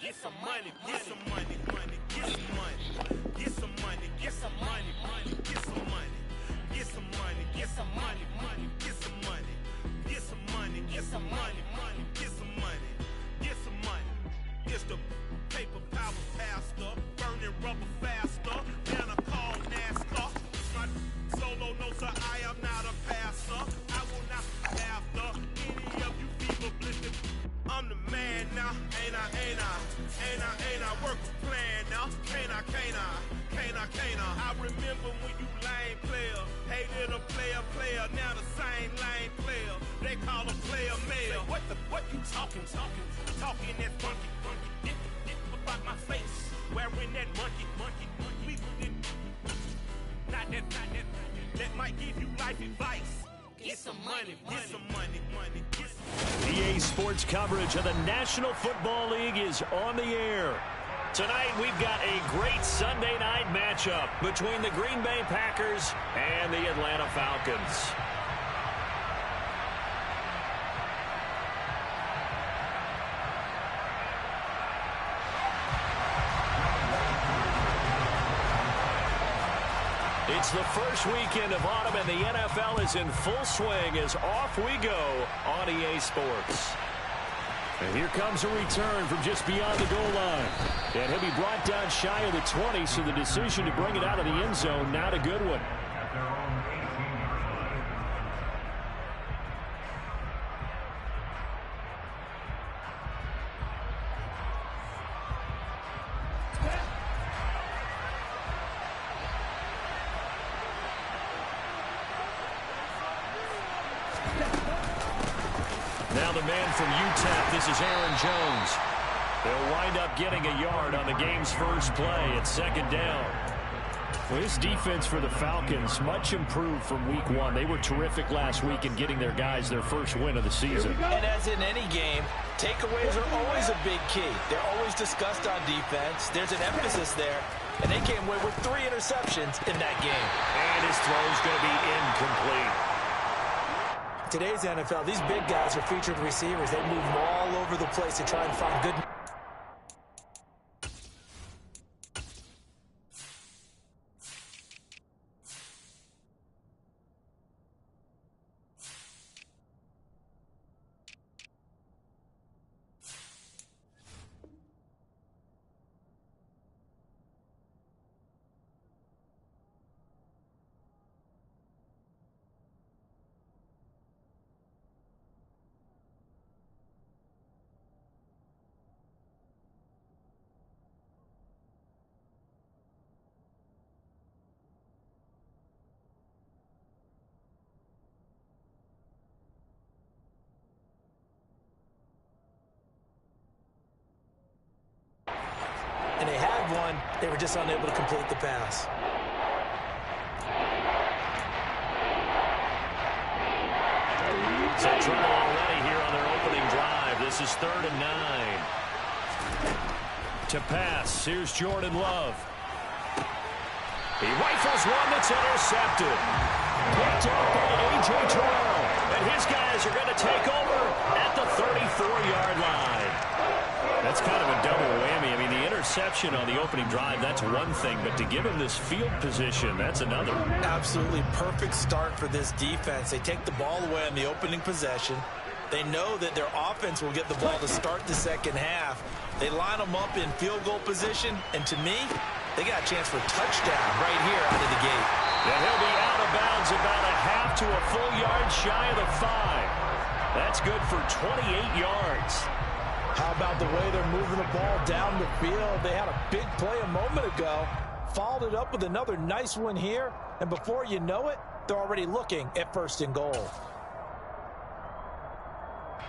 Get some money, get some money, money, get some money. Get some money, get some money, money, get some money. Get some money, get some money, money, get some money. Get some money, get some money, money, get some money. Get some money. It's the paper power pastor, burning rubber faster than a call NASCAR. My solo notes are I am not a pastor. I will not be after any of you fever blistered. I'm the man now, ain't I, ain't I? Ain't I, ain't I? Work a plan now, can't I, can't I? Can't I, can't I? I remember when you lame player, hated a player, now the same lame player. They call a player male. What you talking that funky, get about my face, wearing that monkey, we didn't, not that might give you life advice. Get some money, get some money, money, get some money. EA Sports coverage of the National Football League is on the air. Tonight, we've got a great Sunday night matchup between the Green Bay Packers and the Atlanta Falcons. It's the first weekend of autumn, and the NFL is in full swing as off we go on EA Sports. And here comes a return from just beyond the goal line. And he'll be brought down shy of the 20, so the decision to bring it out of the end zone, not a good one. Now the man from UTEP, this is Aaron Jones. They'll wind up getting a yard on the game's first play at second down. Well, this defense for the Falcons, much improved from week one. They were terrific last week in getting their guys their first win of the season. And as in any game, takeaways are always a big key. They're always discussed on defense. There's an emphasis there. And they came away with 3 interceptions in that game. And his throw's going to be incomplete. Today's NFL, these big guys are featured receivers. They move all over the place to try and find good. And they had one, they were just unable to complete the pass. So trouble already here on their opening drive. This is 3rd and 9. To pass, here's Jordan Love. He rifles one that's intercepted. Picked up by A.J. Terrell. And his guys are going to take over at the 34-yard line. That's kind of a double whammy. I mean, the interception on the opening drive, that's one thing. But to give him this field position, that's another. Absolutely perfect start for this defense. They take the ball away on the opening possession. They know that their offense will get the ball to start the second half. They line them up in field goal position. And to me, they got a chance for a touchdown right here out of the gate. And he'll be out of bounds about a half to a full yard shy of the 5. That's good for 28 yards. How about the way they're moving the ball down the field? They had a big play a moment ago. Followed it up with another nice one here. And before you know it, they're already looking at 1st and goal.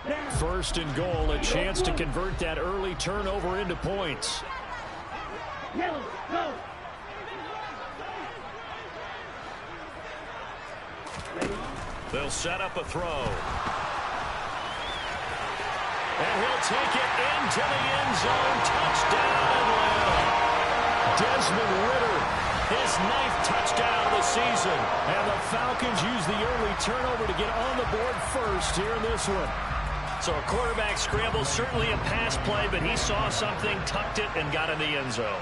1st and goal, a chance to convert that early turnover into points. They'll set up a throw. And he'll take it into the end zone. Touchdown, Atlanta. Desmond Ridder, his 9th touchdown of the season. And the Falcons use the early turnover to get on the board first here in this one. So a quarterback scramble, certainly a pass play, but he saw something, tucked it, and got in the end zone.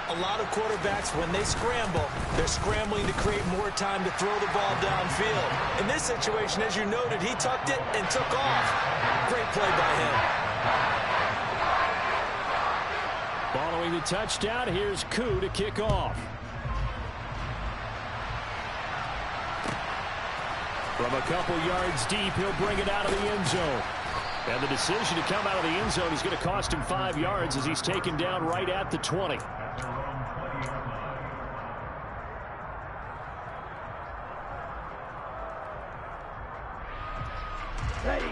A lot of quarterbacks, when they scramble, they're scrambling to create more time to throw the ball downfield. In this situation, as you noted, he tucked it and took off. Great play by him. Following the touchdown, here's Koo to kick off. From a couple yards deep, he'll bring it out of the end zone. And the decision to come out of the end zone is going to cost him 5 yards as he's taken down right at the 20.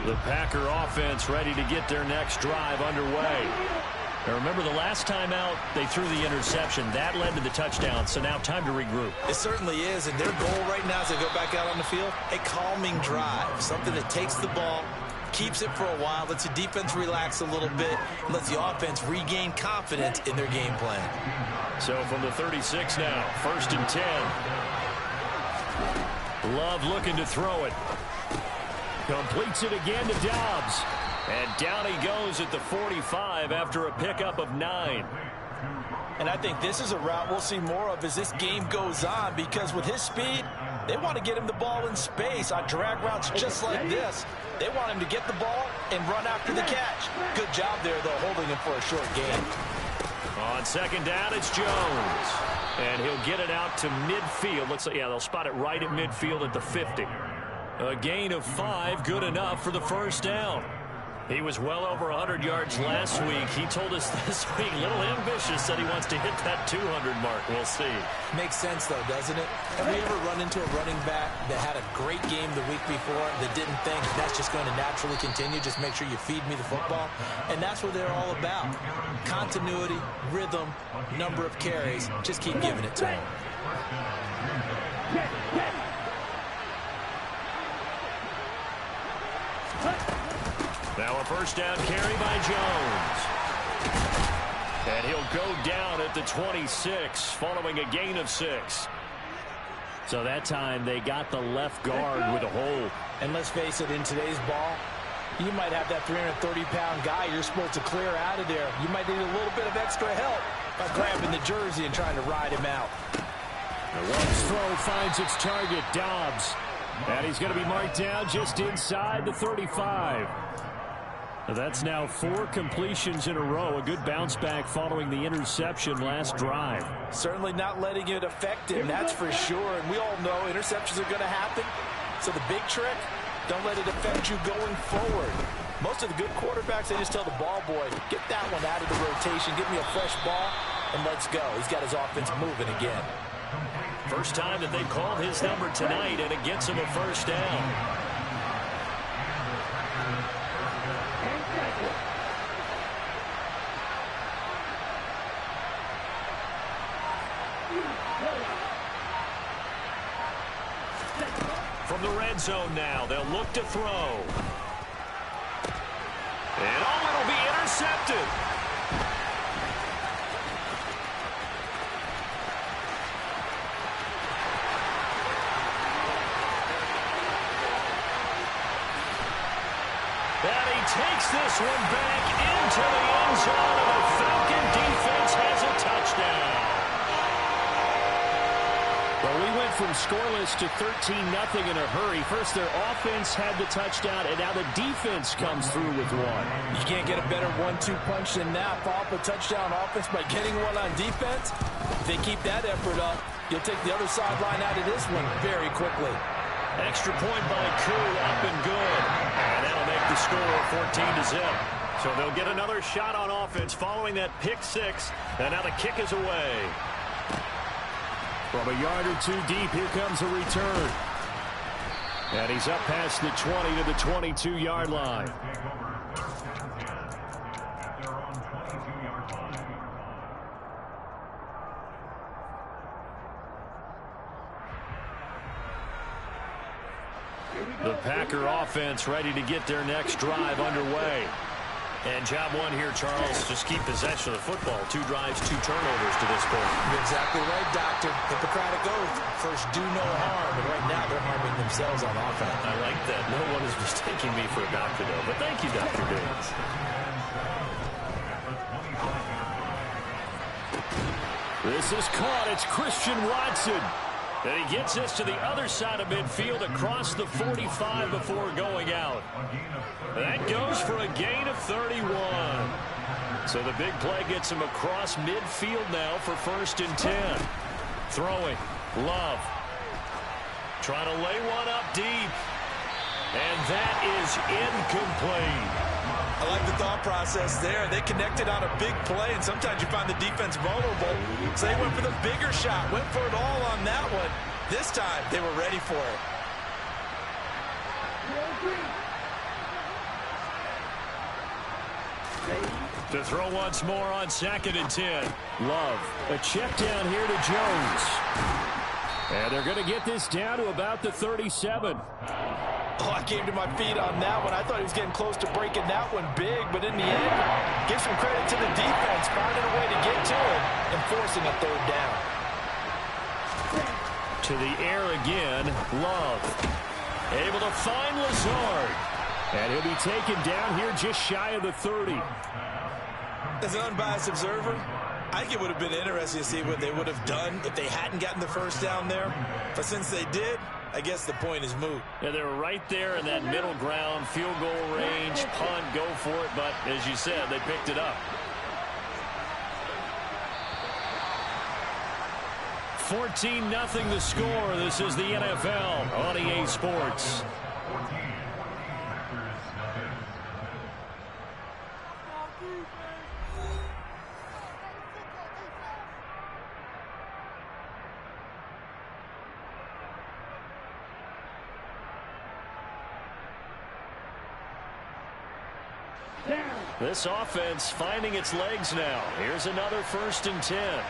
The Packer offense ready to get their next drive underway. Now remember, the last time out, they threw the interception. That led to the touchdown, so now time to regroup. It certainly is, and their goal right now as they go back out on the field, a calming drive, something that takes the ball, keeps it for a while, lets the defense relax a little bit, and lets the offense regain confidence in their game plan. So from the 36 now, 1st and 10. Love looking to throw it. Completes it again to Dobbs. And down he goes at the 45 after a pickup of 9. And I think this is a route we'll see more of as this game goes on, because with his speed, they want to get him the ball in space on drag routes just like this. They want him to get the ball and run after the catch. Good job there, though, holding him for a short gain. On 2nd down, it's Jones. And he'll get it out to midfield. Looks like, yeah, they'll spot it right at midfield at the 50. A gain of 5, good enough for the 1st down. He was well over 100 yards last week. He told us this week, a little ambitious, said he wants to hit that 200 mark. We'll see. Makes sense, though, doesn't it? Have we ever run into a running back that had a great game the week before that didn't think that's just going to naturally continue? Just make sure you feed me the football. And that's what they're all about. Continuity, rhythm, number of carries. Just keep giving it to him. Now a 1st down carry by Jones. And he'll go down at the 26 following a gain of 6. So that time they got the left guard with a hold. And let's face it, in today's ball, you might have that 330-pound guy you're supposed to clear out of there. You might need a little bit of extra help by grabbing the jersey and trying to ride him out. The Love's throw finds its target, Dobbs. And he's going to be marked down just inside the 35. That's now 4 completions in a row. A good bounce back following the interception last drive. Certainly not letting it affect him, that's for sure. And we all know interceptions are going to happen. So the big trick, don't let it affect you going forward. Most of the good quarterbacks, they just tell the ball boy, get that one out of the rotation, give me a fresh ball, and let's go. He's got his offense moving again. First time that they called his number tonight, and it gets him a 1st down. From the red zone now, they'll look to throw. And it'll be intercepted. And he takes this one back into the end zone, and the Falcon defense has a touchdown. Well, we went from scoreless to 13-0 in a hurry. First, their offense had the touchdown, and now the defense comes through with one. You can't get a better 1-2 punch than that. Follow up a touchdown offense by getting one on defense. If they keep that effort up, you'll take the other sideline out of this one very quickly. Extra point by Koo, up and good. And that'll make the score 14-0. So they'll get another shot on offense following that pick 6. And now the kick is away. From a yard or 2 deep, here comes a return. And he's up past the 20 to the 22-yard line. The Packer offense ready to get their next drive underway. And job one here, Charles, just keep possession of the football. 2 drives, 2 turnovers to this point. You're exactly right, Doctor. Hippocratic oath. First, do no harm. And right now, they're harming themselves on offense. I like that. No one is mistaking me for a doctor, though. But thank you, Dr. Davis. This is caught. It's Christian Watson. And he gets this to the other side of midfield across the 45 before going out. That goes for a gain of 31. So the big play gets him across midfield now for 1st and 10. Throwing. Love. Trying to lay one up deep. And that is incomplete. I like the thought process there. They connected on a big play, and sometimes you find the defense vulnerable. So they went for the bigger shot, went for it all on that one. This time, they were ready for it. To throw once more on 2nd and 10. Love. A check down here to Jones. And they're going to get this down to about the 37. Oh, I came to my feet on that one. I thought he was getting close to breaking that one big, but in the end, give some credit to the defense, finding a way to get to it and forcing a 3rd down. To the air again, Love. Able to find Lazard. And he'll be taken down here just shy of the 30. As an unbiased observer, I think it would have been interesting to see what they would have done if they hadn't gotten the 1st down there. But since they did, I guess the point is moot. Yeah, they're right there in that middle ground, field goal range, punt, go for it. But as you said, they picked it up. 14-0 the score. This is the NFL on EA Sports. This offense finding its legs now. Here's another 1st and 10.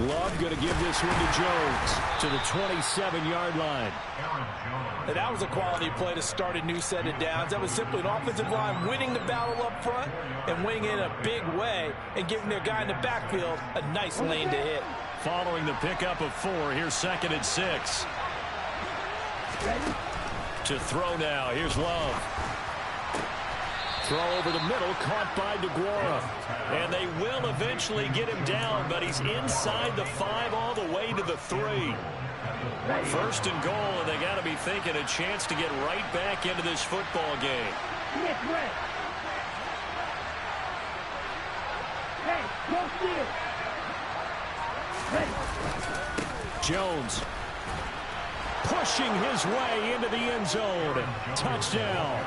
Love going to give this one to Jones to the 27-yard line. And that was a quality play to start a new set of downs. That was simply an offensive line winning the battle up front and winning in a big way and giving their guy in the backfield a nice lane to hit. Following the pickup of 4, here's 2nd and 6. To throw now, here's Love. Throw over the middle, caught by DeGuara. And they will eventually get him down, but he's inside the 5 all the way to the 3. 1st and goal, and they got to be thinking a chance to get right back into this football game. Jones pushing his way into the end zone. Touchdown.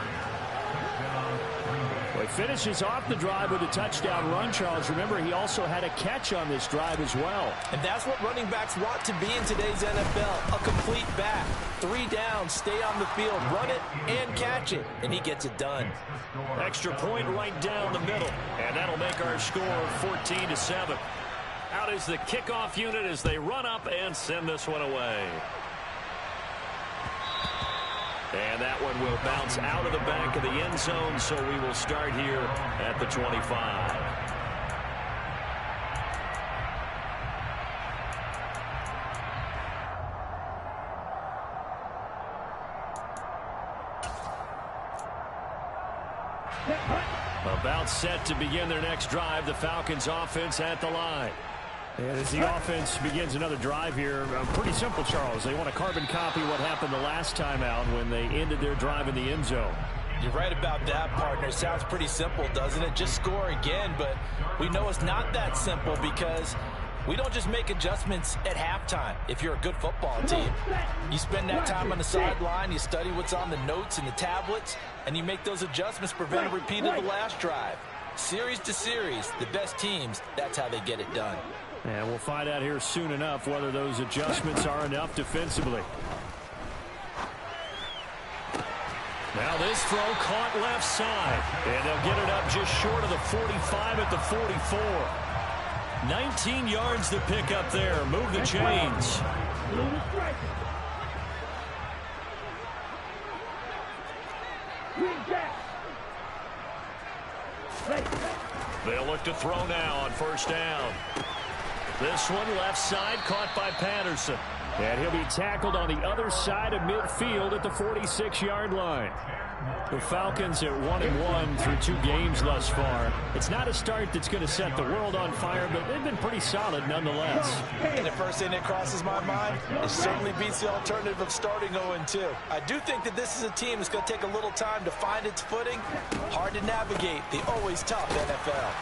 Well, he finishes off the drive with a touchdown run, Charles. Remember, he also had a catch on this drive as well. And that's what running backs want to be in today's NFL, a complete back. 3 downs, stay on the field, run it, and catch it. And he gets it done. Extra point right down the middle. And that'll make our score 14-7. Out is the kickoff unit as they run up and send this one away. And that one will bounce out of the back of the end zone, so we will start here at the 25. About set to begin their next drive, the Falcons offense at the line. And as the offense begins another drive here, pretty simple, Charles. They want to carbon copy what happened the last time out when they ended their drive in the end zone. You're right about that, partner. Sounds pretty simple, doesn't it? Just score again, but we know it's not that simple because we don't just make adjustments at halftime if you're a good football team. You spend that time on the sideline, you study what's on the notes and the tablets, and you make those adjustments to prevent a repeat of the last drive. Series to series, the best teams, that's how they get it done. And we'll find out here soon enough whether those adjustments are enough defensively. Now this throw caught left side. And they'll get it up just short of the 45 at the 44. 19 yards to pick up there. Move the chains. They'll look to throw now on first down. This one left side caught by Patterson. And he'll be tackled on the other side of midfield at the 46-yard line. The Falcons at 1-1 through 2 games thus far. It's not a start that's going to set the world on fire, but they've been pretty solid nonetheless. And the first thing that crosses my mind, it certainly beats the alternative of starting 0-2. I do think that this is a team that's going to take a little time to find its footing. Hard to navigate the always tough NFL.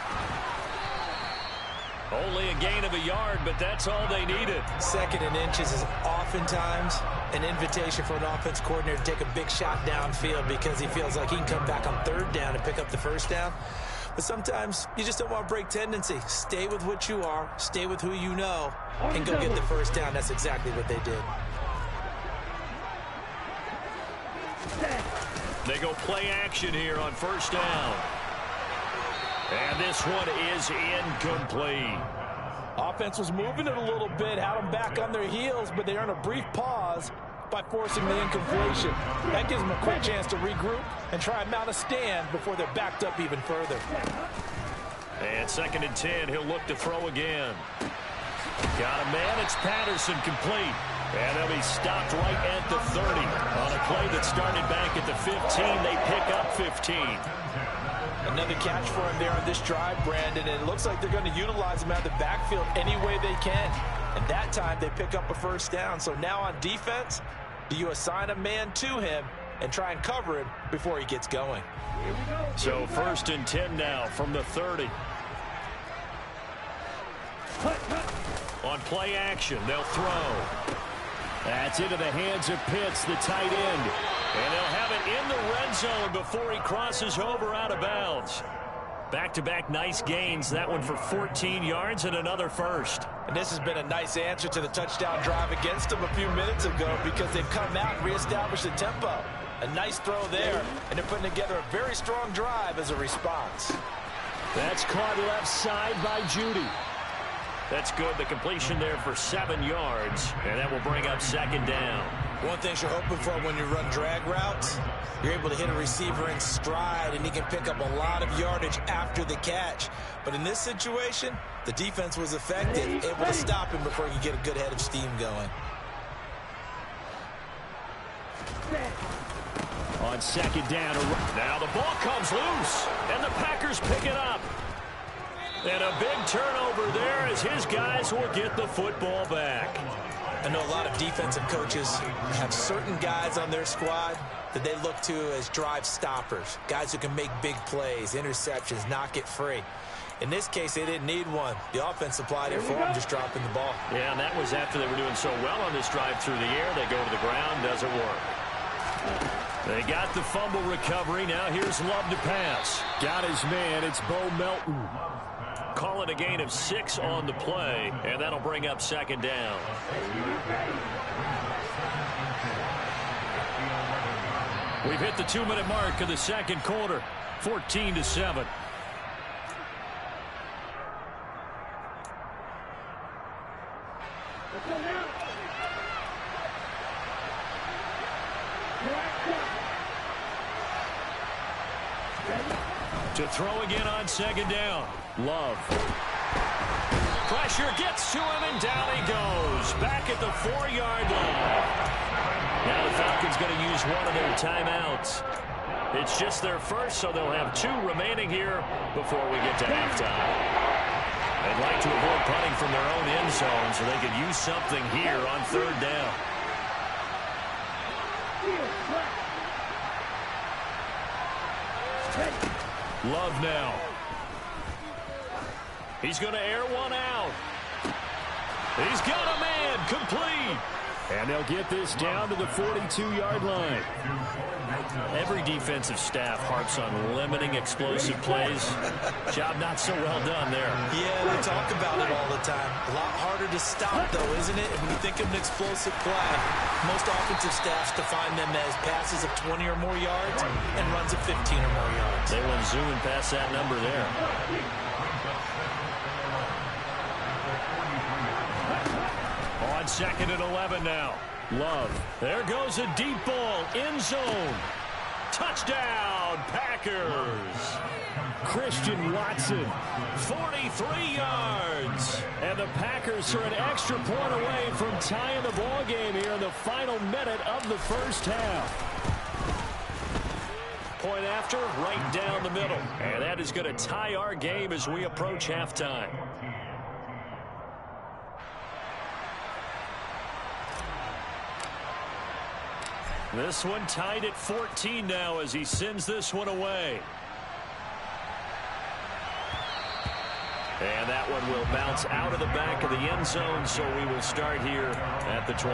Only a gain of a yard, but that's all they needed. 2nd and inches is oftentimes an invitation for an offense coordinator to take a big shot downfield because he feels like he can come back on 3rd down and pick up the first down. But sometimes you just don't want to break tendency. Stay with what you are, stay with who you know, and go get the first down. That's exactly what they did. They go play action here on first down. And this one is incomplete. Offense was moving it a little bit, had them back on their heels, but they earned a brief pause by forcing the incompletion. That gives them a quick chance to regroup and try and mount a stand before they're backed up even further. And 2nd and 10, he'll look to throw again. Got a man, it's Patterson, complete. And they'll be stopped right at the 30. On a play that started back at the 15, they pick up 15. Another catch for him there on this drive, Brandon, and it looks like they're going to utilize him out of the backfield any way they can. And that time they pick up a first down. So now on defense, do you assign a man to him and try and cover him before he gets going? So 1st and 10 now from the 30. On play action, they'll throw. That's into the hands of Pitts, the tight end. And they'll have it in the red zone before he crosses over out of bounds. Back-to-back nice gains. That one for 14 yards and another first. And this has been a nice answer to the touchdown drive against them a few minutes ago because they've come out and reestablished the tempo. A nice throw there, and they're putting together a very strong drive as a response. That's caught left side by Judy. That's good. The completion there for 7 yards, and that will bring up 2nd down. One thing you're hoping for when you run drag routes, you're able to hit a receiver in stride, and he can pick up a lot of yardage after the catch. But in this situation, the defense was effective, able to stop him before he could get a good head of steam going. On 2nd down, now the ball comes loose, and the Packers pick it up. And a big turnover there as his guys will get the football back. I know a lot of defensive coaches have certain guys on their squad that they look to as drive stoppers, guys who can make big plays, interceptions, knock it free. In this case, they didn't need one. The offense supplied it for them, just dropping the ball. Yeah, and that was after they were doing so well on this drive through the air. They go to the ground, doesn't work. They got the fumble recovery. Now here's Love to pass. Got his man. It's Bo Melton. Call it a gain of 6 on the play, and that'll bring up 2nd down. We've hit the 2-minute mark of the 2nd quarter, 14-7. To throw again on 2nd down. Love. Pressure gets to him, and down he goes. Back at the 4-yard line. Now the Falcons going to use one of their timeouts. It's just their first, so they'll have 2 remaining here before we get to halftime. They'd like to avoid punting from their own end zone so they could use something here on 3rd down. Love now. He's going to air one out. He's got a man, complete. And they'll get this down to the 42-yard line. Every defensive staff harps on limiting explosive plays. Job not so well done there. Yeah, they talk about it all the time. A lot harder to stop, though, isn't it? And when you think of an explosive play, most offensive staffs define them as passes of 20 or more yards and runs of 15 or more yards. They went zooming past that number there. On 2nd and 11 now. Love. There goes a deep ball. End zone. Touchdown, Packers. Christian Watson, 43 yards. And the Packers are an extra point away from tying the ball game here in the final minute of the first half. Point after, right down the middle. And that is going to tie our game as we approach halftime. This one tied at 14 now as he sends this one away. And that one will bounce out of the back of the end zone, so we will start here at the 25.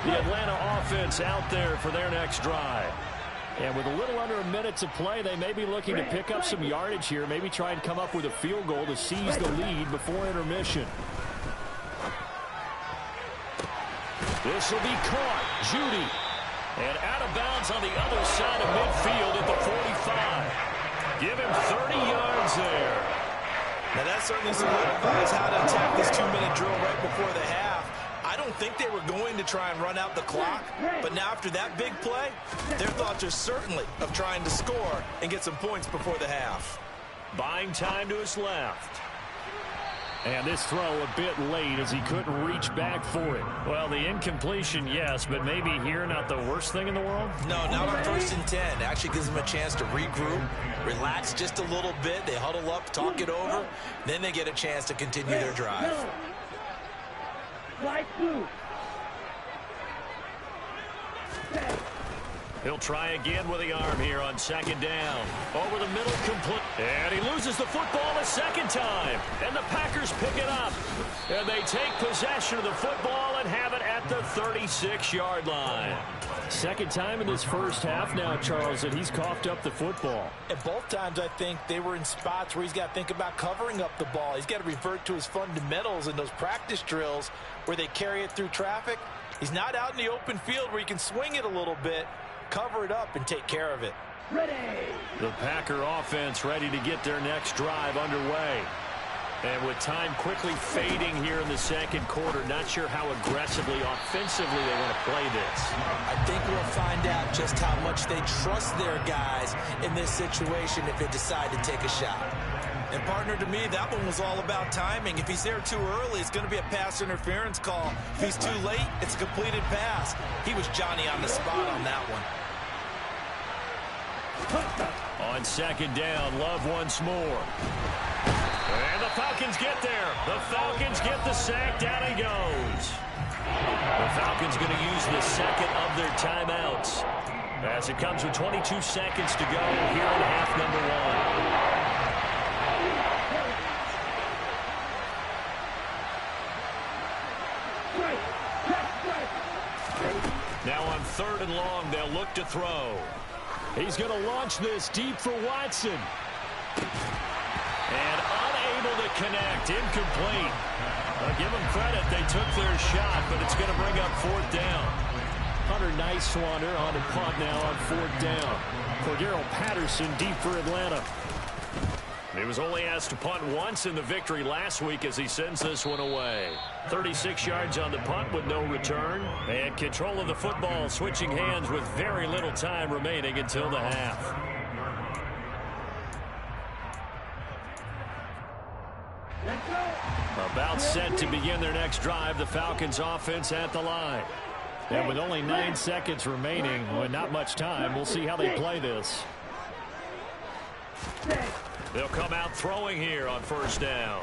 The Atlanta offense out there for their next drive. And with a little under a minute to play, they may be looking to pick up some yardage here, maybe try and come up with a field goal to seize the lead before intermission. This will be caught. Judy. And out of bounds on the other side of midfield at the 45. Give him 30 yards there. Now that certainly solidifies how to attack this 2-minute drill right before the half. I don't think they were going to try and run out the clock, but now after that big play, their thoughts are certainly of trying to score and get some points before the half. Buying time to his left. And this throw a bit late as he couldn't reach back for it. Well, the incompletion, yes, but maybe here not the worst thing in the world? No, not on 1st and 10. Actually gives them a chance to regroup, relax just a little bit. They huddle up, talk it over. Then they get a chance to continue their drive. He'll try again with the arm here on 2nd down. Over the middle, complete. And he loses the football a second time. And the Packers pick it up. And they take possession of the football and have it at the 36-yard line. Second time in this first half now, Charles, that he's coughed up the football. And both times, I think, they were in spots where he's got to think about covering up the ball. He's got to revert to his fundamentals in those practice drills where they carry it through traffic. He's not out in the open field where he can swing it a little bit, cover it up, and take care of it. Ready. The Packer offense ready to get their next drive underway. And with time quickly fading here in the second quarter, not sure how aggressively, offensively they want to play this. I think we'll find out just how much they trust their guys in this situation if they decide to take a shot. And, partner, to me, that one was all about timing. If he's there too early, it's going to be a pass interference call. If he's too late, it's a completed pass. He was Johnny on the spot on that one. On 2nd down, Love once more. And the Falcons get there. The Falcons get the sack. Down he goes. The Falcons going to use the second of their timeouts as it comes with 22 seconds to go here in half number one. Now on 3rd and long, they'll look to throw. He's going to launch this deep for Watson. And unable to connect. Incomplete. Give them credit. They took their shot, but it's going to bring up 4th down. Hunter Nicewander on the punt now on 4th down. Cordero Patterson deep for Atlanta. He was only asked to punt once in the victory last week as he sends this one away. 36 yards on the punt with no return. And control of the football switching hands with very little time remaining until the half. About set to begin their next drive, the Falcons offense at the line. And with only 9 seconds remaining, with not much time, we'll see how they play this. They'll come out throwing here on 1st down.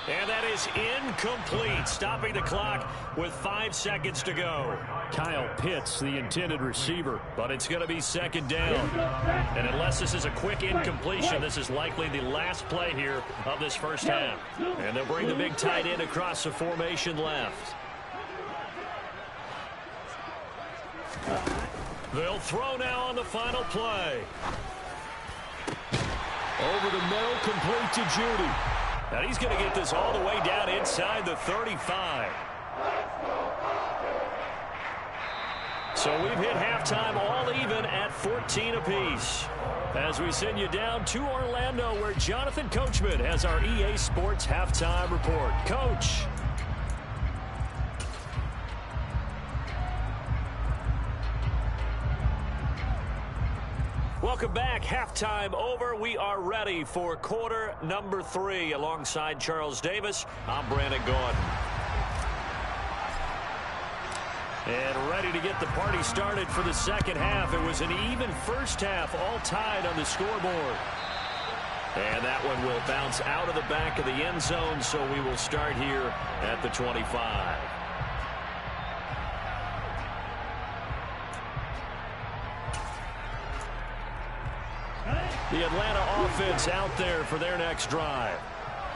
And that is incomplete, stopping the clock with 5 seconds to go. Kyle Pitts, the intended receiver, but it's going to be second down. And unless this is a quick incompletion, this is likely the last play here of this first half. And they'll bring the big tight end across the formation left. They'll throw now on the final play. Over the middle, complete to Judy. And he's going to get this all the way down inside the 35. So we've hit halftime all even at 14 apiece. As we send you down to Orlando, where Jonathan Coachman has our EA Sports halftime report. Coach. Welcome back. Halftime over. We are ready for quarter number 3. Alongside Charles Davis, I'm Brandon Gordon. And ready to get the party started for the second half. It was an even first half, all tied on the scoreboard. And that one will bounce out of the back of the end zone, so we will start here at the 25. The Atlanta offense out there for their next drive.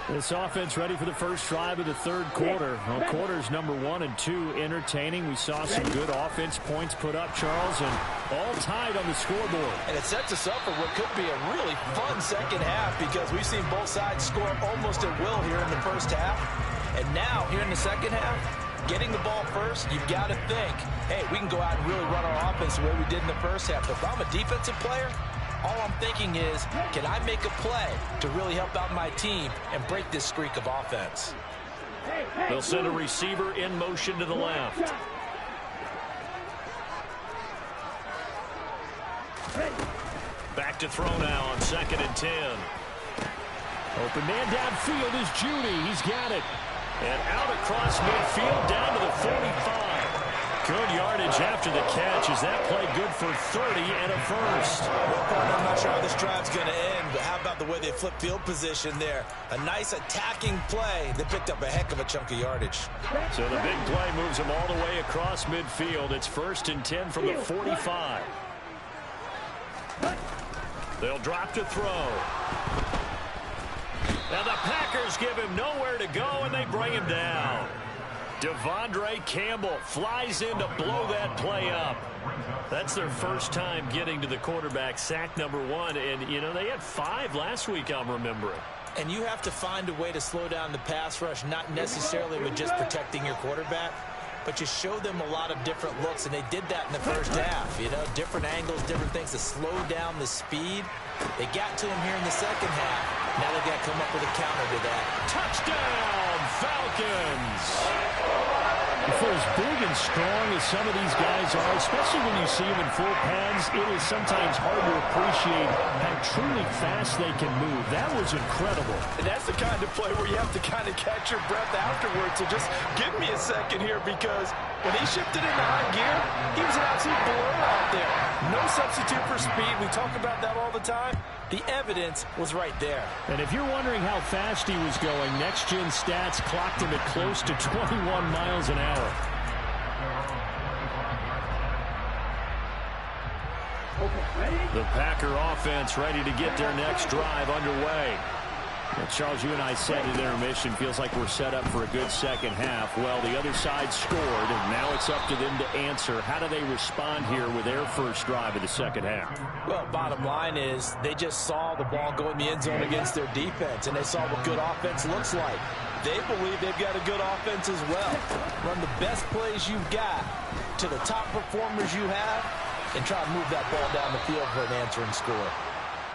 This offense ready for the first drive of the third quarter. Well, quarters number 1 and 2 entertaining. We saw some good offense points put up, Charles, and all tied on the scoreboard. And it sets us up for what could be a really fun second half, because we've seen both sides score almost at will here in the first half. And now, here in the second half, getting the ball first, you've got to think, hey, we can go out and really run our offense the way we did in the first half. If I'm a defensive player, all I'm thinking is, can I make a play to really help out my team and break this streak of offense? They'll send a receiver in motion to the left. Back to throw now on 2nd and 10. Open man downfield is Judy. He's got it. And out across midfield down to the 45. Good yardage after the catch. Is that play good for 30 and a first? Well, I'm not sure how this drive's going to end, but how about the way they flip field position there? A nice attacking play. They picked up a heck of a chunk of yardage. So the big play moves them all the way across midfield. It's 1st and 10 from the 45. They'll drop to throw. Now the Packers give him nowhere to go, and they bring him down. Devondre Campbell flies in to blow that play up. That's their first time getting to the quarterback, sack number 1. And, you know, they had 5 last week, I'm remembering. And you have to find a way to slow down the pass rush, not necessarily with just protecting your quarterback, but you show them a lot of different looks, and they did that in the first half. You know, different angles, different things to slow down the speed. They got to him here in the second half. Now they've got to come up with a counter to that. Touchdown, Falcons! For as big and strong as some of these guys are, especially when you see them in full pads, it is sometimes hard to appreciate how truly fast they can move. That was incredible. And that's the kind of play where you have to kind of catch your breath afterwards. So just give me a second here, because when he shifted into high gear, he was an absolute blow out there. No substitute for speed. We talk about that all the time. The evidence was right there. And if you're wondering how fast he was going, next-gen stats clocked him at close to 21 miles an hour. The Packer offense ready to get their next drive underway. Well, Charles, you and I said at intermission, feels like we're set up for a good second half. Well, the other side scored, and now it's up to them to answer. How do they respond here with their first drive of the second half? Well, bottom line is they just saw the ball go in the end zone against their defense, and they saw what good offense looks like. They believe they've got a good offense as well. Run the best plays you've got to the top performers you have, and try to move that ball down the field for an answering score.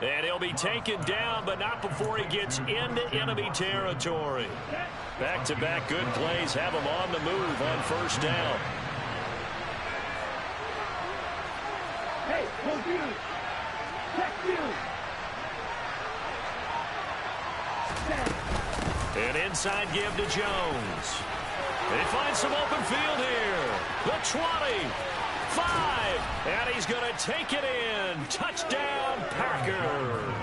And he'll be taken down, but not before he gets into enemy territory. Back-to-back good plays have him on the move on first down. Hey, hold you. Check you. An inside give to Jones. They find some open field here. The 20. 5, and he's going to take it in. Touchdown, Packers.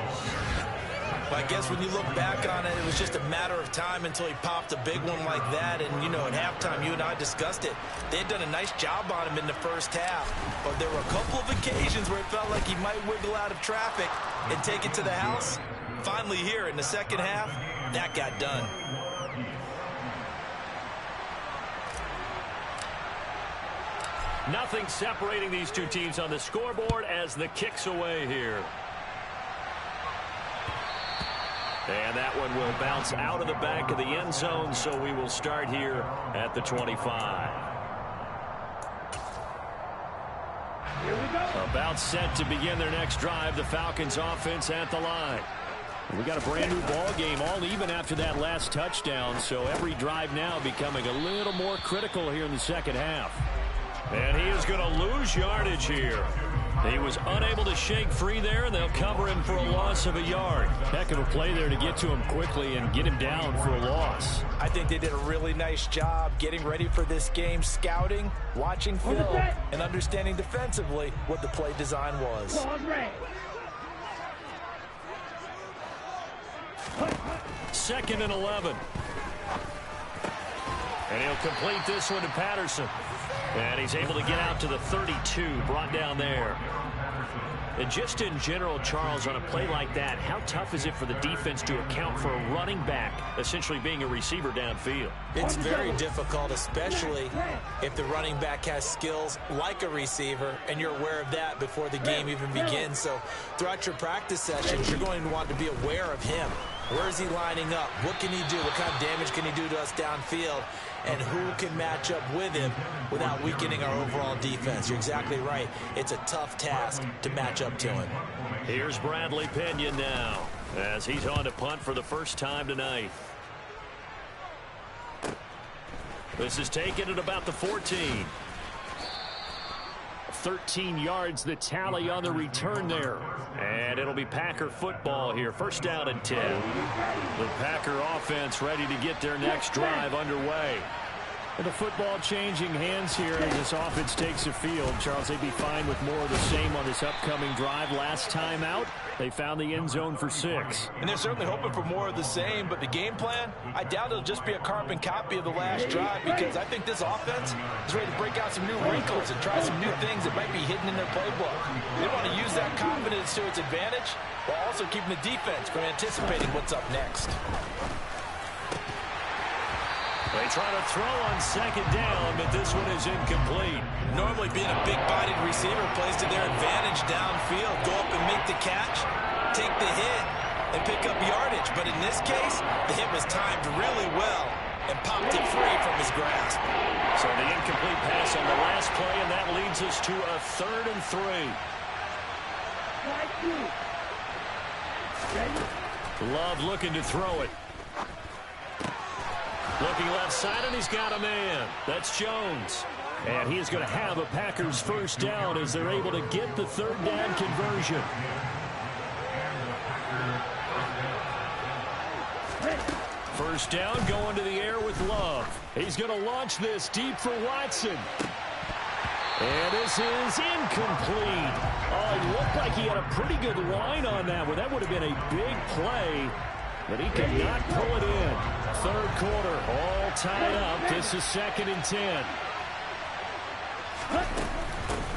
Well, I guess when you look back on it, it was just a matter of time until he popped a big one like that. And, you know, at halftime, you and I discussed it. They had done a nice job on him in the first half. But there were a couple of occasions where it felt like he might wiggle out of traffic and take it to the house. Finally here in the second half, that got done. Nothing separating these two teams on the scoreboard as the kick's away here. And that one will bounce out of the back of the end zone, so we will start here at the 25. Here we go. About set to begin their next drive, the Falcons offense at the line. We got a brand new ball game, all even after that last touchdown, so every drive now becoming a little more critical here in the second half. And he is going to lose yardage here. He was unable to shake free there, and they'll cover him for a loss of a yard. Heck of a play there to get to him quickly and get him down for a loss. I think they did a really nice job getting ready for this game, scouting, watching film, and understanding defensively what the play design was. Second and 11. And he'll complete this one to Patterson. And he's able to get out to the 32, brought down there. And just in general, Charles, on a play like that, how tough is it for the defense to account for a running back essentially being a receiver downfield? It's very difficult, especially if the running back has skills like a receiver, and you're aware of that before the game even begins. So throughout your practice sessions, you're going to want to be aware of him. Where is he lining up? What can he do? What kind of damage can he do to us downfield? And who can match up with him without weakening our overall defense? You're exactly right. It's a tough task to match up to him. Here's Bradley Pinion now as he's on to punt for the first time tonight. This is taken at about the 14. 13 yards the tally on the return there. And it'll be Packer football here. First down and 10. The Packer offense ready to get their next drive underway. And the football changing hands here as this offense takes the field. Charles, they'd be fine with more of the same on this upcoming drive. Last time out, they found the end zone for 6. And they're certainly hoping for more of the same, but the game plan, I doubt it'll just be a carbon copy of the last drive, because I think this offense is ready to break out some new wrinkles and try some new things that might be hidden in their playbook. They want to use that confidence to its advantage while also keeping the defense from anticipating what's up next. They try to throw on second down, but this one is incomplete. Normally being a big-bodied receiver plays to their advantage downfield. Go up and make the catch, take the hit, and pick up yardage. But in this case, the hit was timed really well and popped it free from his grasp. So the incomplete pass on the last play, and that leads us to a 3rd and 3. Love looking to throw it. Looking left side, and he's got a man. That's Jones. And he is going to have a Packers first down as they're able to get the 3rd down conversion. First down going to the air with Love. He's going to launch this deep for Watson. And this is incomplete. Oh, it looked like he had a pretty good line on that one. That would have been a big play, but he could not pull it in. 3rd quarter, all tied up. This is 2nd and 10.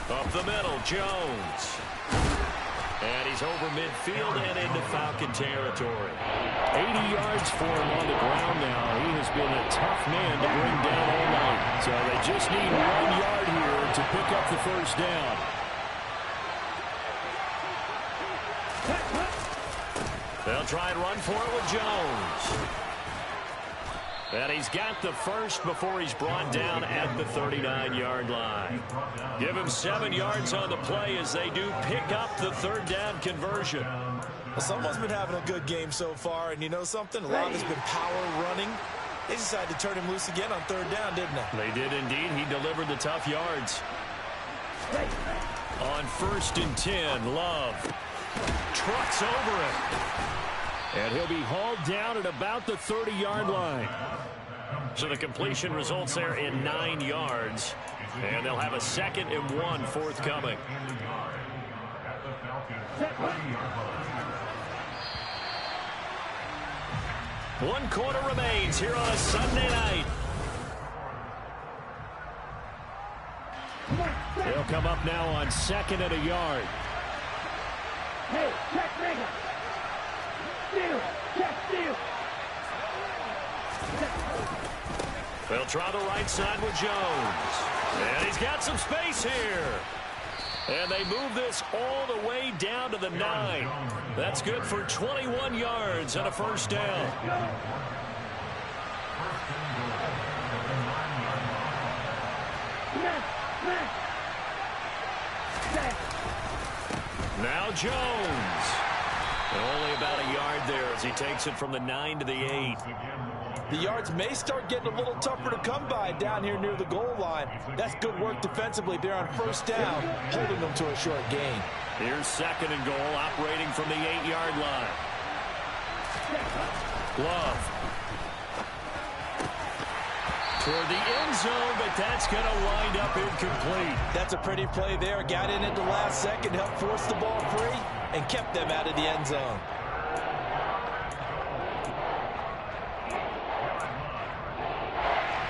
Up the middle, Jones. And he's over midfield and into Falcon territory. 80 yards for him on the ground now. He has been a tough man to bring down all night. So they just need 1 yard here to pick up the first down. They'll try and run for it with Jones. And he's got the first before he's brought down at the 39-yard line. Give him 7 yards on the play as they do pick up the 3rd down conversion. Well, someone's been having a good game so far, and you know something? A lot of it's been power running. They decided to turn him loose again on 3rd down, didn't they? They did indeed. He delivered the tough yards. On 1st and 10, Love trucks over it. And he'll be hauled down at about the 30-yard line. So the completion results there in 9 yards. And they'll have a 2nd and 1 forthcoming. 1 quarter remains here on a Sunday night. They'll come up now on 2nd and a yard. Hey, check nigga. Steal. Check steal. They'll try the right side with Jones. And he's got some space here. And they move this all the way down to the 9. That's good for 21 yards and a first down. Now Jones. Only about a yard there as he takes it from the 9 to the 8. The yards may start getting a little tougher to come by down here near the goal line. That's good work defensively there on first down, holding them to a short gain. Here's 2nd and goal, operating from the 8-yard line. Love. Toward the end zone, but that's going to wind up incomplete. That's a pretty play there. Got in at the last second, helped force the ball free, and kept them out of the end zone.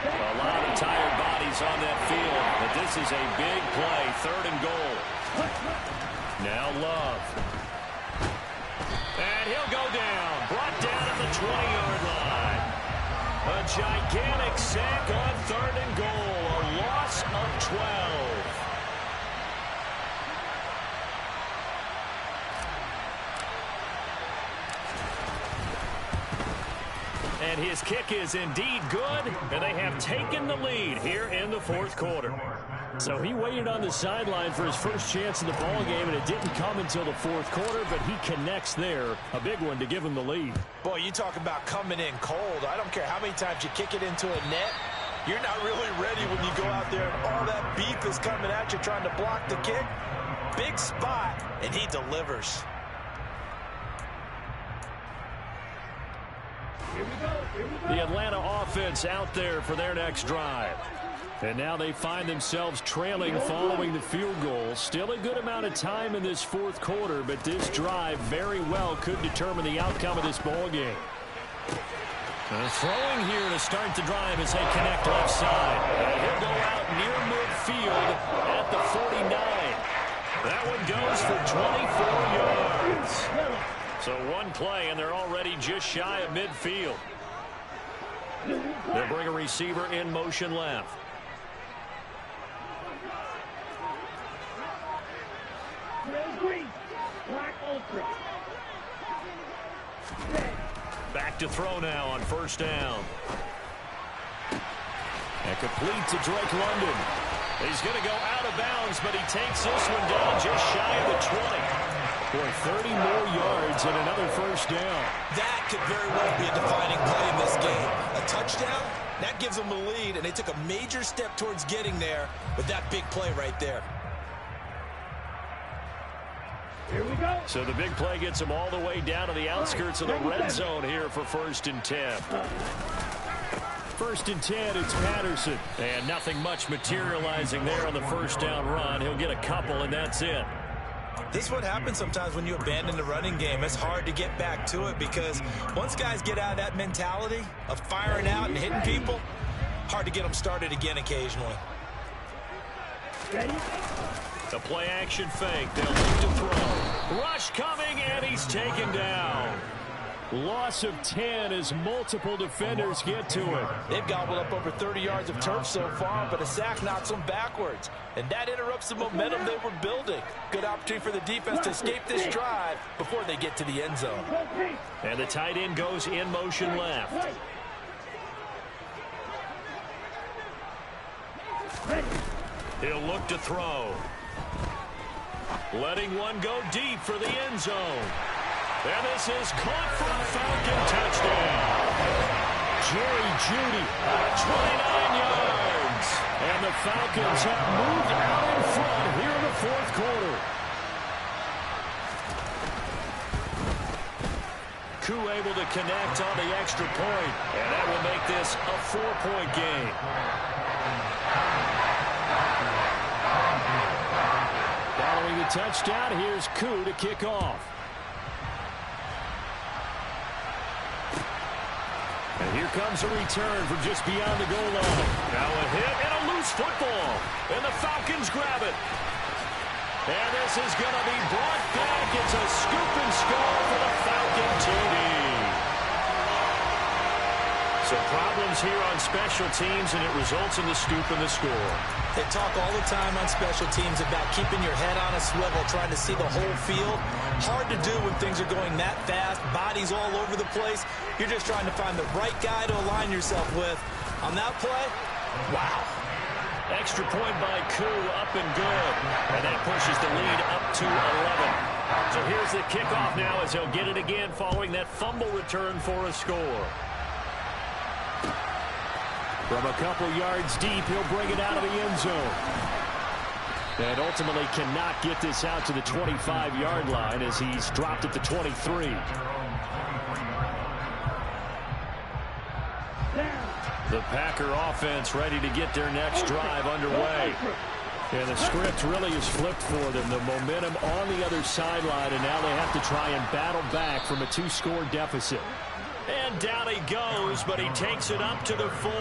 A lot of tired bodies on that field, but this is a big play, 3rd and goal. Now Love. And he'll go down, brought down at the 20-yard line. A gigantic sack on 3rd and goal, a loss of 12. And his kick is indeed good, and they have taken the lead here in the 4th quarter. So he waited on the sideline for his first chance in the ball game, and it didn't come until the 4th quarter, but he connects there. A big one to give him the lead. Boy, you talk about coming in cold. I don't care how many times you kick it into a net. You're not really ready when you go out there and all that beef is coming at you trying to block the kick. Big spot, and he delivers. The Atlanta offense out there for their next drive. And now they find themselves trailing following the field goal. Still a good amount of time in this 4th quarter, but this drive very well could determine the outcome of this ball game. Throwing here to start the drive as they connect left side. And he'll go out near midfield at the 49. That one goes for 24 yards. So one play, and they're already just shy of midfield. They'll bring a receiver in motion left. Back to throw now on first down. And complete to Drake London. He's going to go out of bounds, but he takes this one down just shy of the 20. Boy, 30 more yards and another first down. That could very well be a defining play in this game. A touchdown, that gives them the lead, and they took a major step towards getting there with that big play right there. Here we go. So the big play gets them all the way down to the outskirts of the red zone here for 1st and 10. 1st and 10, it's Patterson. And nothing much materializing there on the first down run. He'll get a couple, and that's it. This is what happens sometimes when you abandon the running game. It's hard to get back to it because once guys get out of that mentality of firing out and hitting people, hard to get them started again occasionally. Ready? The play action fake. They'll look to throw. Rush coming, and he's taken down. Loss of 10 as multiple defenders get to it. They've gobbled up over 30 yards of turf so far, but a sack knocks them backwards. And that interrupts the momentum they were building. Good opportunity for the defense to escape this drive before they get to the end zone. And the tight end goes in motion left. He'll look to throw. Letting one go deep for the end zone. And this is caught for a Falcon touchdown. Jerry Jeudy, 29 yards. And the Falcons have moved out in front here in the 4th quarter. Koo able to connect on the extra point. And that will make this a 4-point game. Following the touchdown, here's Koo to kick off. Here comes a return from just beyond the goal line. Now a hit and a loose football. And the Falcons grab it. And this is going to be brought back. It's a scoop and score for the Falcon TD. So problems here on special teams, and it results in the scoop and the score. They talk all the time on special teams about keeping your head on a swivel, trying to see the whole field. Hard to do when things are going that fast, bodies all over the place. You're just trying to find the right guy to align yourself with. On that play, wow. Extra point by Koo, up and good. And that pushes the lead up to 11. So here's the kickoff now as he'll get it again following that fumble return for a score. From a couple yards deep, he'll bring it out of the end zone. And ultimately cannot get this out to the 25-yard line as he's dropped at the 23. The Packer offense ready to get their next drive underway. And the script really is flipped for them. The momentum on the other sideline, and now they have to try and battle back from a 2-score deficit. And down he goes, but he takes it up to the 40.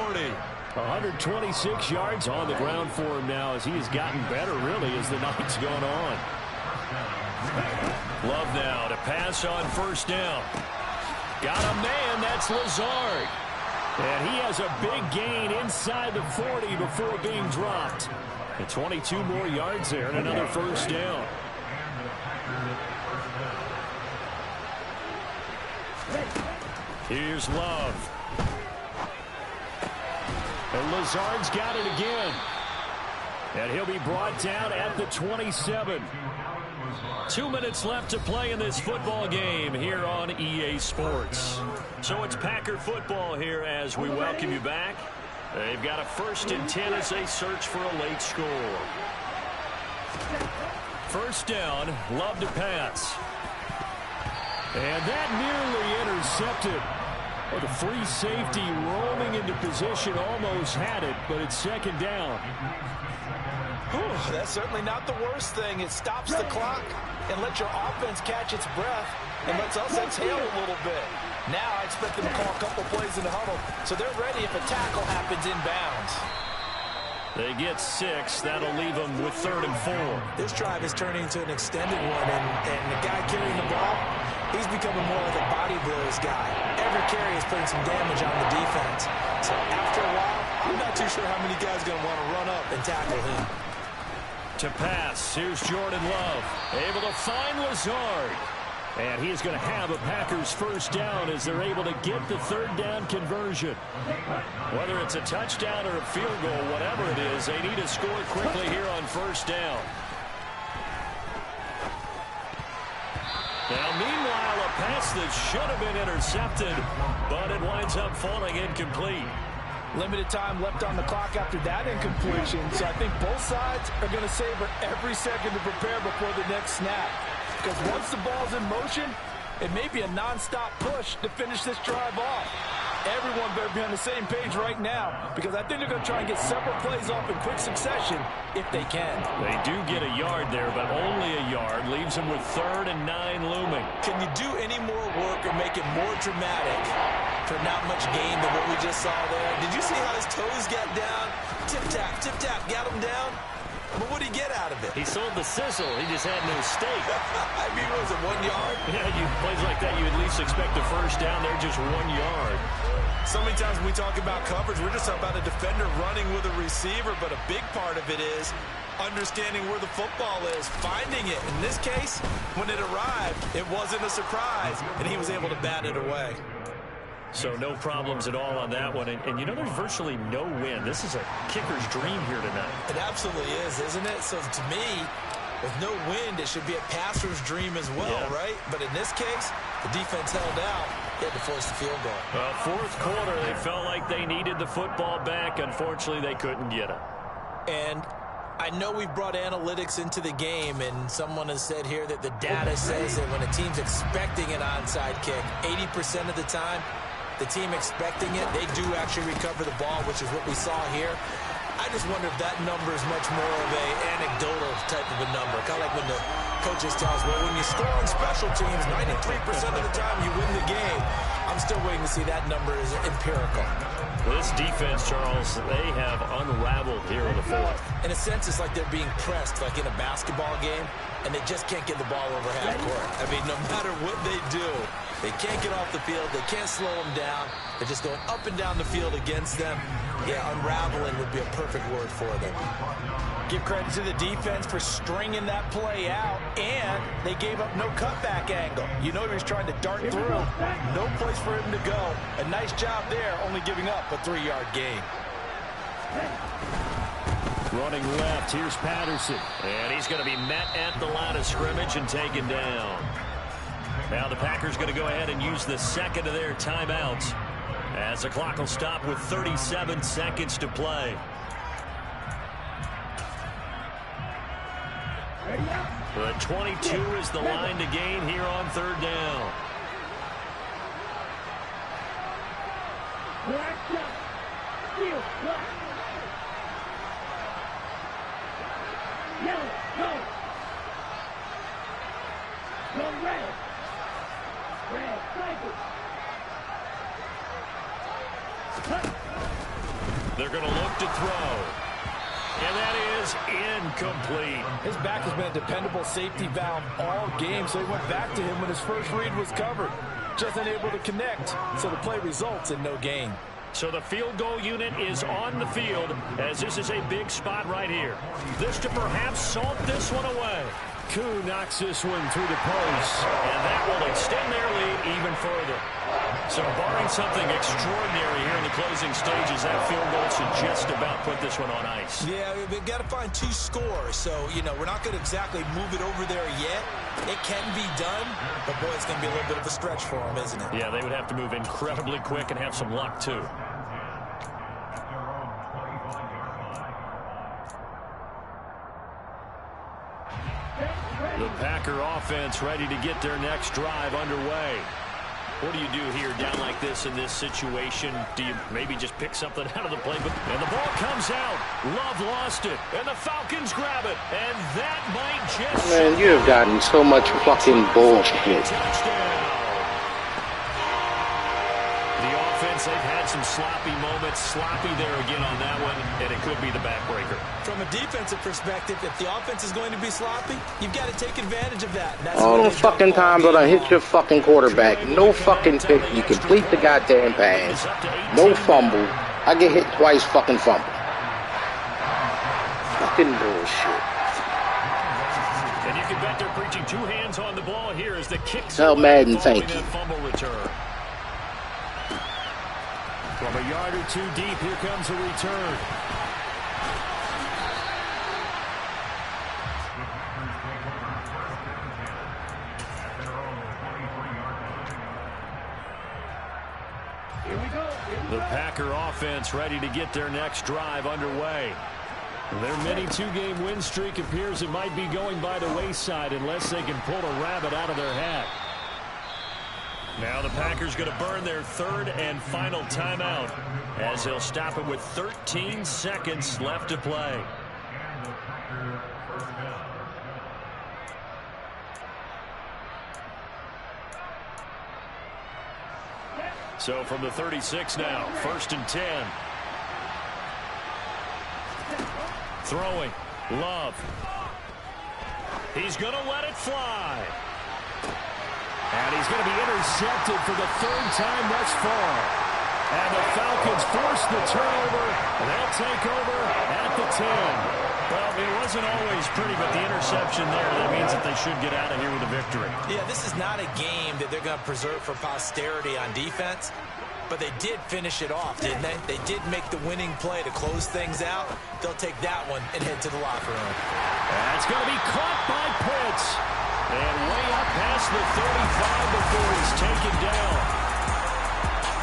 126 yards on the ground for him now as he has gotten better, really, as the night's gone on. Love now to pass on first down. Got a man, that's Lazard. And he has a big gain inside the 40 before being dropped. And 22 more yards there and another first down. Here's Love. And Lazard's got it again. And he'll be brought down at the 27. 2 minutes left to play in this football game here on EA Sports. So it's Packer football here as we welcome you back. They've got a 1st and 10 as they search for a late score. First down, Love to pass. And that nearly intercepted. Well, the free safety rolling into position almost had it, but it's second down. Whew, that's certainly not the worst thing. It stops the clock and lets your offense catch its breath and lets us exhale a little bit. Now I expect them to call a couple plays in the huddle, so they're ready if a tackle happens inbounds. They get 6. That'll leave them with 3rd and 4. This drive is turning into an extended one, and the guy carrying the ball, he's becoming more like a body blows guy. Every carry is putting some damage on the defense. So after a while, I'm not too sure how many guys are going to want to run up and tackle him. To pass, here's Jordan Love. Able to find Lazard. And he is going to have a Packers first down as they're able to get the 3rd down conversion. Whether it's a touchdown or a field goal, whatever it is, they need to score quickly here on first down. Now, meanwhile, a pass that should have been intercepted, but it winds up falling incomplete. Limited time left on the clock after that incompletion, so I think both sides are going to savor every second to prepare before the next snap. Because once the ball's in motion, it may be a non-stop push to finish this drive off. Everyone better be on the same page right now, because I think they're going to try and get several plays off in quick succession if they can. They do get a yard there, but only a yard. Leaves them with 3rd and 9 looming. Can you do any more work or make it more dramatic for not much gain than what we just saw there? Did you see how his toes got down? Tip-tap, got him down. But what did he get out of it? He sold the sizzle. He just had no steak. I mean, was it 1 yard? Yeah, plays like that, you at least expect a first down there, just 1 yard. So many times when we talk about coverage, we're just talking about a defender running with a receiver, but a big part of it is understanding where the football is, finding it. In this case, when it arrived, it wasn't a surprise, and he was able to bat it away. So no problems at all on that one. And you know, there's virtually no wind. This is a kicker's dream here tonight. It absolutely is, isn't it? So to me, with no wind, it should be a passer's dream as well, yeah. Right? But in this case, the defense held out. They had to force the field goal. Well, 4th quarter, they felt like they needed the football back. Unfortunately, they couldn't get it. And I know we've brought analytics into the game, and someone has said here that the data says that when a team's expecting an onside kick, 80% of the time, the team expecting it, they do actually recover the ball, which is what we saw here. I just wonder if that number is much more of a anecdotal type of a number, kind of like when the coaches tell us, well, when you score on special teams, 93% of the time you win the game. I'm still waiting to see that number is empirical. This defense, Charles, they have unraveled here in the fourth. In a sense, it's like they're being pressed like in a basketball game, and they just can't get the ball over half court. I mean, no matter what they do, they can't get off the field. They can't slow them down. They're just going up and down the field against them. Yeah, unraveling would be a perfect word for them. Give credit to the defense for stringing that play out, and they gave up no cutback angle. You know he was trying to dart through. No place for him to go. A nice job there, only giving up a 3-yard gain. Running left, here's Patterson. And he's going to be met at the line of scrimmage and taken down. Now the Packers going to go ahead and use the second of their timeouts, as the clock will stop with 37 seconds to play. The 22 is the line to gain here on third down. Black shot. Steal. Black. Yellow. Go. Go red. Red. Cycle. They're going to look to throw. And that is incomplete. His back has been a dependable safety valve all game, so he went back to him when his first read was covered. Just unable to connect, so the play results in no gain. So the field goal unit is on the field, as this is a big spot right here. This to perhaps salt this one away. Koo knocks this one through the post, and that will extend their lead even further. So barring something extraordinary here in the closing stages, that field goal should just about put this one on ice. Yeah, we've got to find 2 scores. So, you know, we're not going to exactly move it over there yet. It can be done, but boy, it's going to be a little bit of a stretch for them, isn't it? Yeah, they would have to move incredibly quick and have some luck, too. The Packer offense ready to get their next drive underway. What do you do here down like this in this situation? Do you maybe just pick something out of the playbook? And the ball comes out. Love lost it. And the Falcons grab it. And that might just... Man, you have gotten so much fucking bullshit. Touchdown. The offense, they've had some sloppy moments. Sloppy there again on that one. And it could be the backbreaker. From a defensive perspective, if the offense is going to be sloppy, you've got to take advantage of that. That's all those fucking times that I hit your fucking quarterback. No fucking pick. You complete the goddamn pass. No fumble. I get hit twice, fucking fumble. Fucking bullshit. And you can bet they're preaching 2 hands on the ball here as the kicks. Tell Madden, thank you. Fumble return. From a yard or 2 deep, here comes a return. The Packer offense ready to get their next drive underway. Their mini 2-game win streak appears it might be going by the wayside unless they can pull a rabbit out of their hat. Now the Packers going to burn their 3rd and final timeout as they'll stop it with 13 seconds left to play. So from the 36 now, 1st and 10. Throwing. Love. He's going to let it fly. And he's going to be intercepted for the 3rd time thus far. And the Falcons force the turnover. They'll take over at the 10. Well, it wasn't always pretty, but the interception there, that means that they should get out of here with a victory. Yeah, this is not a game that they're going to preserve for posterity on defense, but they did finish it off, didn't they? They did make the winning play to close things out. They'll take that one and head to the locker room. That's going to be caught by Pitts. And way up past the 35 before he's taken down.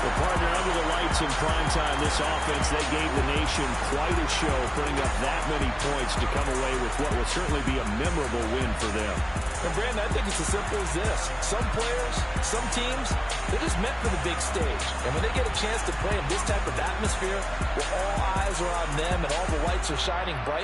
Well, partner, under the lights in primetime, this offense, they gave the nation quite a show, putting up that many points to come away with what will certainly be a memorable win for them. And, Brandon, I think it's as simple as this. Some players, some teams, they're just meant for the big stage. And when they get a chance to play in this type of atmosphere, where all eyes are on them and all the lights are shining brightly,